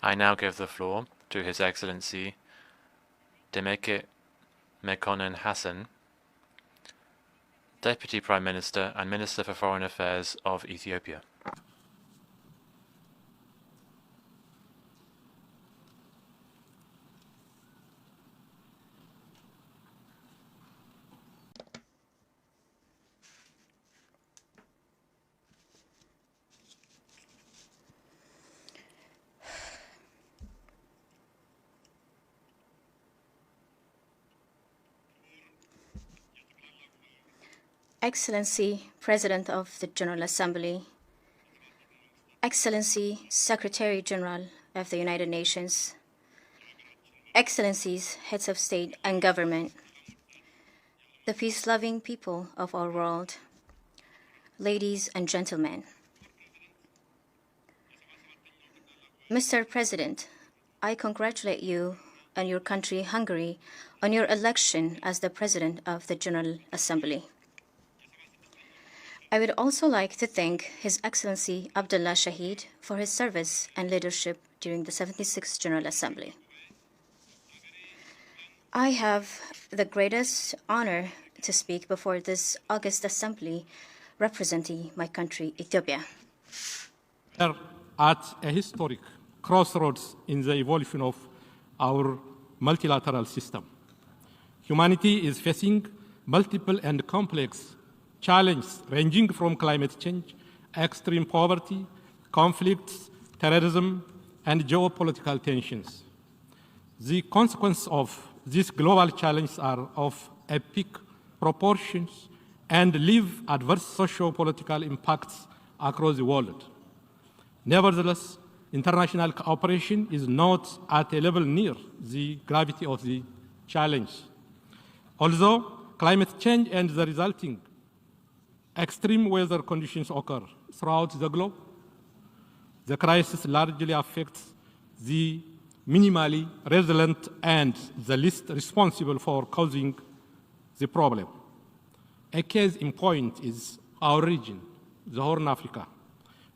I now give the floor to His Excellency Demeke Mekonnen Hassan, Deputy Prime Minister and Minister for Foreign Affairs of Ethiopia. Excellency, President of the General Assembly, Excellency, Secretary General of the United Nations, Excellencies, Heads of State and Government, the peace-loving people of our world, ladies and gentlemen. Mr. President, I congratulate you and your country, Hungary, on your election as the President of the General Assembly. I would also like to thank His Excellency Abdullah Shahid for his service and leadership during the 76th General Assembly. I have the greatest honor to speak before this august assembly representing my country, Ethiopia. We are at a historic crossroads in the evolution of our multilateral system. Humanity is facing multiple and complex challenges ranging from climate change, extreme poverty, conflicts, terrorism, and geopolitical tensions. The consequences of these global challenges are of epic proportions and leave adverse socio-political impacts across the world. Nevertheless, international cooperation is not at a level near the gravity of the challenge. Although climate change and the resulting extreme weather conditions occur throughout the globe, the crisis largely affects the minimally resilient and the least responsible for causing the problem. A case in point is our region, the Horn of Africa,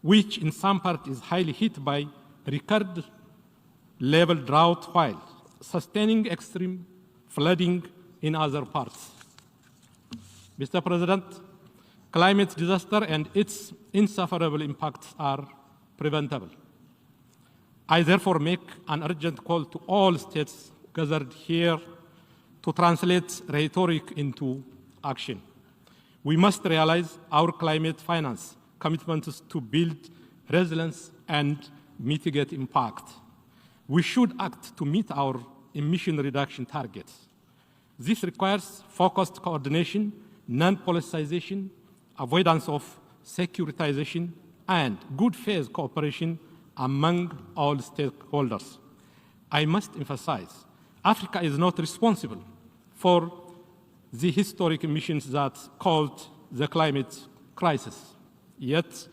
which in some part is highly hit by record-level drought while sustaining extreme flooding in other parts. Mr. President, climate disaster and its insufferable impacts are preventable. I therefore make an urgent call to all states gathered here to translate rhetoric into action. We must realize our climate finance commitments to build resilience and mitigate impact. We should act to meet our emission reduction targets. This requires focused coordination, non-politicization, avoidance of securitization, and good faith cooperation among all stakeholders. I must emphasize, Africa is not responsible for the historic emissions that caused the climate crisis. Yet,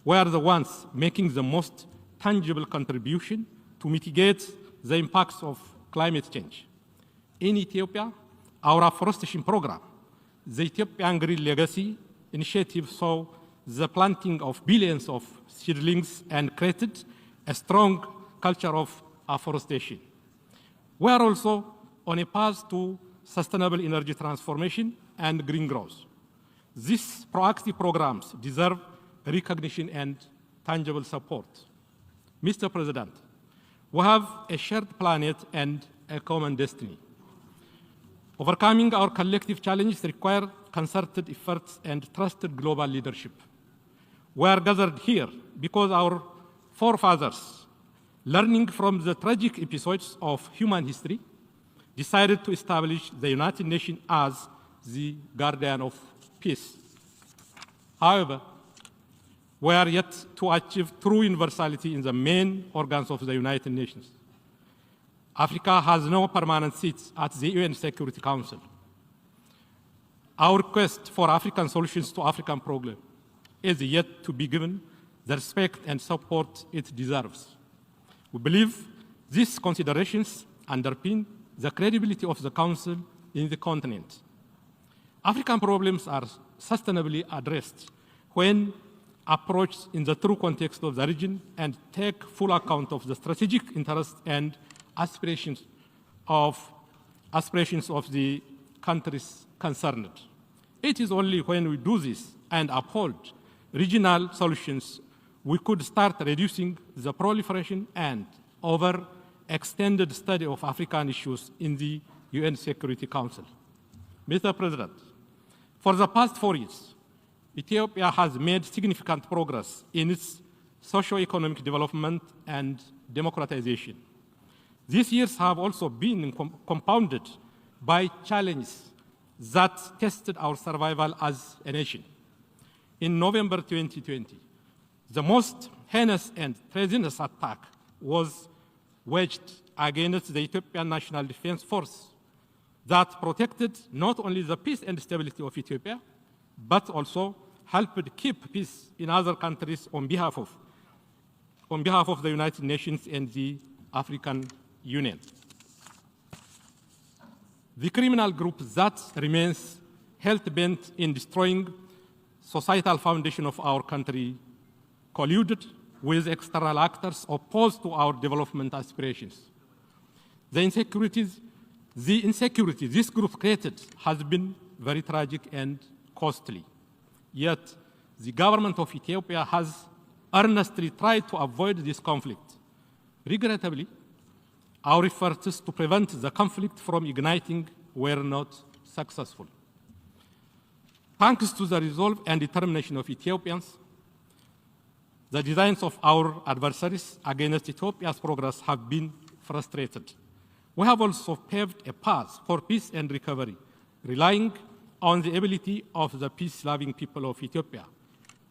we are the ones making the most tangible contribution to mitigate the impacts of climate change. In Ethiopia, our afforestation program, the Ethiopian Green Legacy initiative, saw the planting of billions of seedlings and created a strong culture of afforestation. We are also on a path to sustainable energy transformation and green growth. These proactive programs deserve recognition and tangible support. Mr. President, we have a shared planet and a common destiny. Overcoming our collective challenges require concerted efforts and trusted global leadership. We are gathered here because our forefathers, learning from the tragic episodes of human history, decided to establish the United Nations as the guardian of peace. However, we are yet to achieve true universality in the main organs of the United Nations. Africa has no permanent seats at the UN Security Council. Our quest for African solutions to African problems is yet to be given the respect and support it deserves. We believe these considerations underpin the credibility of the Council in the continent. African problems are sustainably addressed when approach in the true context of the region and take full account of the strategic interests and aspirations of the countries concerned. It is only when we do this and uphold regional solutions we could start reducing the proliferation and overextended study of African issues in the UN Security Council. Mr. President, for the past 4 years, Ethiopia has made significant progress in its socio-economic development and democratization. These years have also been compounded by challenges that tested our survival as a nation. In November 2020, the most heinous and treasonous attack was waged against the Ethiopian National Defense Force that protected not only the peace and stability of Ethiopia, but also helped keep peace in other countries on behalf of the United Nations and the African Union. The criminal group that remains hell-bent in destroying societal foundation of our country colluded with external actors opposed to our development aspirations. The insecurity this group created has been very tragic and costly. Yet, the government of Ethiopia has earnestly tried to avoid this conflict. Regrettably, our efforts to prevent the conflict from igniting were not successful. Thanks to the resolve and determination of Ethiopians, the designs of our adversaries against Ethiopia's progress have been frustrated. We have also paved a path for peace and recovery, relying on the ability of the peace-loving people of Ethiopia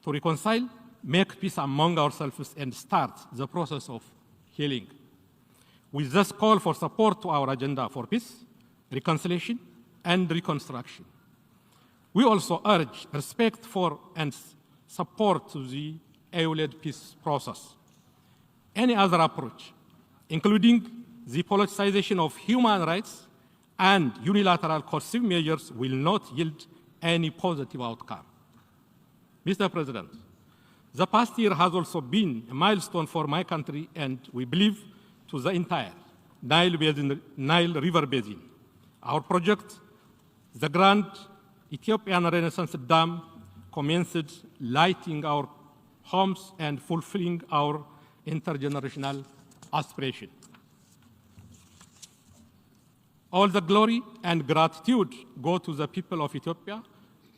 to reconcile, make peace among ourselves, and start the process of healing. We thus call for support to our agenda for peace, reconciliation, and reconstruction. We also urge respect for and support to the EU-led peace process. Any other approach, including the politicization of human rights and unilateral coercive measures, will not yield any positive outcome. Mr. President, the past year has also been a milestone for my country and we believe to the entire Nile River Basin. Our project, the Grand Ethiopian Renaissance Dam, commenced lighting our homes and fulfilling our intergenerational aspiration. All the glory and gratitude go to the people of Ethiopia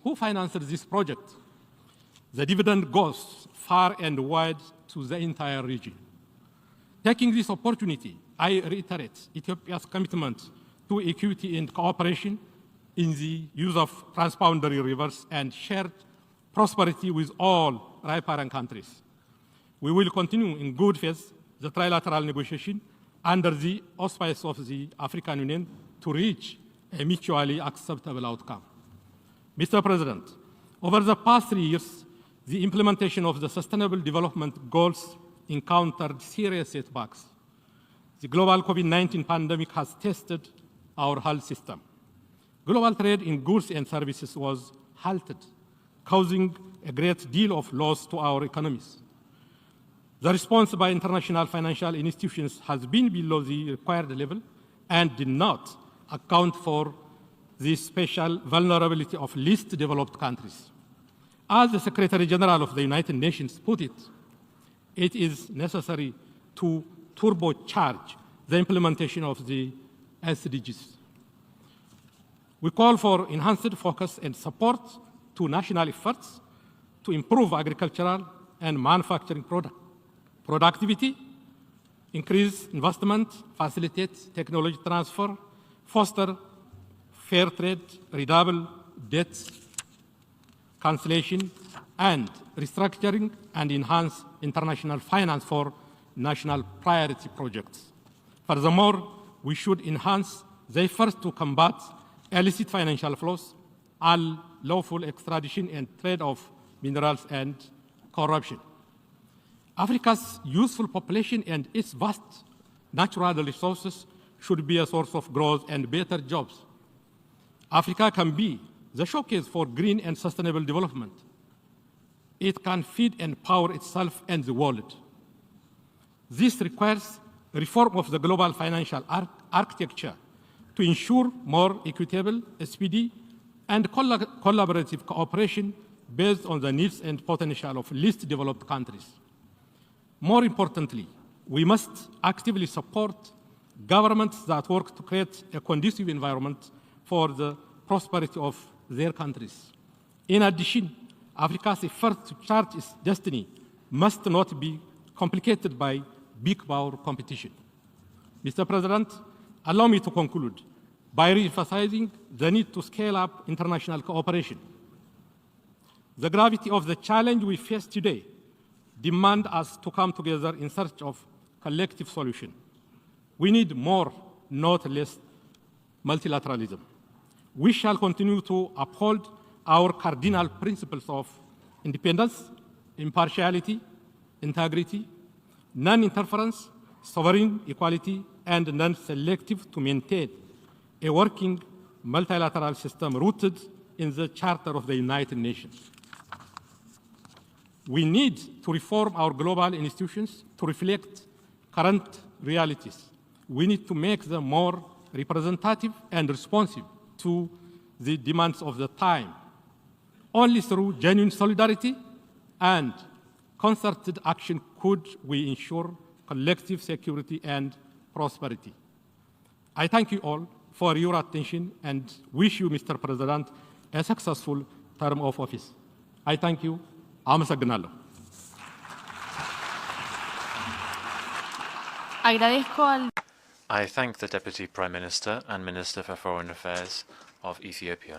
who financed this project. The dividend goes far and wide to the entire region. Taking this opportunity, I reiterate Ethiopia's commitment to equity and cooperation in the use of transboundary rivers and shared prosperity with all riparian countries. We will continue in good faith the trilateral negotiation under the auspices of the African Union to reach a mutually acceptable outcome. Mr. President, over the past 3 years, the implementation of the Sustainable Development Goals encountered serious setbacks. The global COVID-19 pandemic has tested our health system. Global trade in goods and services was halted, causing a great deal of loss to our economies. The response by international financial institutions has been below the required level and did not account for the special vulnerability of least developed countries. As the Secretary General of the United Nations put it, it is necessary to turbocharge the implementation of the SDGs. We call for enhanced focus and support to national efforts to improve agricultural and manufacturing productivity, increase investment, facilitate technology transfer, foster fair trade, redouble debt cancellation, and restructuring and enhance international finance for national priority projects. Furthermore, we should enhance the efforts to combat illicit financial flows, unlawful extradition and trade of minerals and corruption. Africa's youthful population and its vast natural resources should be a source of growth and better jobs. Africa can be the showcase for green and sustainable development. it can feed and power itself and the world. This requires reform of the global financial architecture to ensure more equitable, speedy, and collaborative cooperation based on the needs and potential of least developed countries. More importantly, we must actively support governments that work to create a conducive environment for the prosperity of their countries. In addition, Africa's effort to chart its destiny must not be complicated by big power competition. Mr. President, allow me to conclude by re-emphasizing the need to scale up international cooperation. The gravity of the challenge we face today demands us to come together in search of collective solution. We need more, not less, multilateralism. We shall continue to uphold our cardinal principles of independence, impartiality, integrity, non-interference, sovereign equality, and non-selective to maintain a working multilateral system rooted in the Charter of the United Nations. We need to reform our global institutions to reflect current realities. We need to make them more representative and responsive to the demands of the time. Only through genuine solidarity and concerted action could we ensure collective security and prosperity. I thank you all for your attention and wish you, Mr. President, a successful term of office. I thank you. አመሰግናለሁ። I thank the Deputy Prime Minister and Minister for Foreign Affairs of Ethiopia.